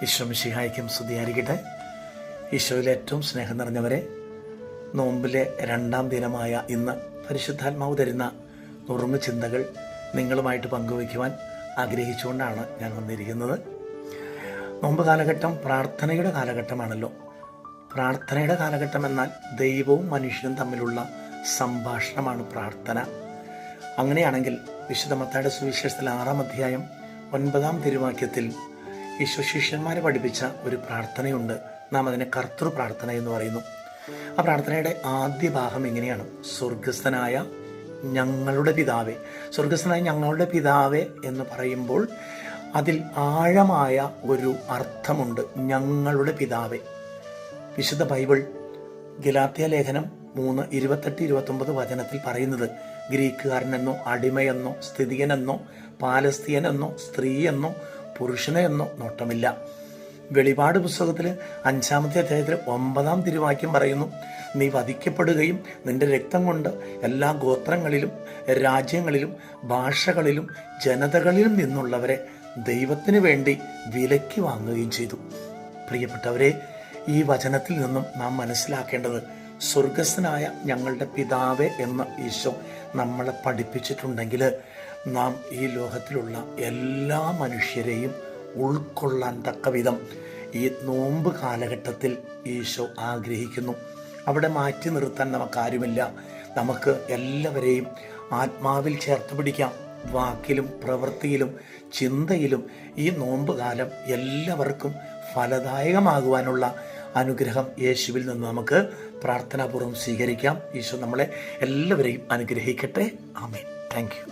ഈശോ മിശിഹായ്ക്കും സ്തുതിയായിരിക്കട്ടെ. ഈശോയിലെ ഏറ്റവും സ്നേഹം നിറഞ്ഞവരെ, നോമ്പിലെ 2ാം ദിനമായ ഇന്ന് പരിശുദ്ധാത്മാവ് തരുന്ന നുറുങ്ങ് ചിന്തകൾ നിങ്ങളുമായിട്ട് പങ്കുവയ്ക്കുവാൻ ആഗ്രഹിച്ചുകൊണ്ടാണ് ഞാൻ വന്നിരിക്കുന്നത്. നോമ്പ് കാലഘട്ടം പ്രാർത്ഥനയുടെ കാലഘട്ടമാണല്ലോ. പ്രാർത്ഥനയുടെ കാലഘട്ടം എന്നാൽ ദൈവവും മനുഷ്യനും തമ്മിലുള്ള സംഭാഷണമാണ് പ്രാർത്ഥന. അങ്ങനെയാണെങ്കിൽ വിശുദ്ധ മത്തായിയുടെ സുവിശേഷത്തിൽ 6-ാം അധ്യായം 9-ാം തിരുവാക്യത്തിൽ ഈശോ ശിഷ്യന്മാരെ പഠിപ്പിച്ച ഒരു പ്രാർത്ഥനയുണ്ട്. നാം അതിനെ കർത്തൃ പ്രാർത്ഥന എന്ന് പറയുന്നു. ആ പ്രാർത്ഥനയുടെ ആദ്യ ഭാഗം എങ്ങനെയാണ്? സ്വർഗസ്ഥനായ ഞങ്ങളുടെ പിതാവേ. സ്വർഗസ്ഥനായ ഞങ്ങളുടെ പിതാവേ എന്ന് പറയുമ്പോൾ അതിൽ ആഴമായ ഒരു അർത്ഥമുണ്ട്. ഞങ്ങളുടെ പിതാവേ. വിശുദ്ധ ബൈബിൾ ഗലാത്യ ലേഖനം 3:28-29 വചനത്തിൽ പറയുന്നത് ഗ്രീക്കുകാരനെന്നോ അടിമയെന്നോ സ്ഥിതികനെന്നോ പാലസ്തീനെന്നോ സ്ത്രീയെന്നോ പുരുഷനെന്നോ നോട്ടമില്ല. വെളിപാട് പുസ്തകത്തിൽ 5-ാമത്തെ അധ്യായത്തിൽ 9-ാം തിരുവാക്യം പറയുന്നു, നീ വധിക്കപ്പെടുകയും നിന്റെ രക്തം കൊണ്ട് എല്ലാ ഗോത്രങ്ങളിലും രാജ്യങ്ങളിലും ഭാഷകളിലും ജനതകളിലും നിന്നുള്ളവരെ ദൈവത്തിന് വേണ്ടി വിലയ്ക്ക് വാങ്ങുകയും ചെയ്തു. പ്രിയപ്പെട്ടവരെ, ഈ വചനത്തിൽ നിന്നും നാം മനസ്സിലാക്കേണ്ടത്, സ്വർഗസ്ഥനായ ഞങ്ങളുടെ പിതാവേ എന്ന് ഈശോ നമ്മളെ പഠിപ്പിച്ചിട്ടുണ്ടെങ്കിൽ നാം ഈ ലോകത്തിലുള്ള എല്ലാ മനുഷ്യരെയും ഉൾക്കൊള്ളാൻ തക്കവിധം ഈ നോമ്പ് കാലഘട്ടത്തിൽ ഈശോ ആഗ്രഹിക്കുന്നു. അവിടെ മാറ്റി നിർത്താൻ നമുക്കാരുമില്ല. നമുക്ക് എല്ലാവരെയും ആത്മാവിൽ ചേർത്ത് പിടിക്കാം. വാക്കിലും പ്രവൃത്തിയിലും ചിന്തയിലും ഈ നോമ്പ് കാലം എല്ലാവർക്കും ഫലദായകമാകുവാനുള്ള അനുഗ്രഹം യേശുവിൽ നിന്ന് നമുക്ക് പ്രാർത്ഥനാപൂർവ്വം സ്വീകരിക്കാം. ഈശോ നമ്മളെ എല്ലാവരെയും അനുഗ്രഹിക്കട്ടെ. ആമേൻ. Thank U.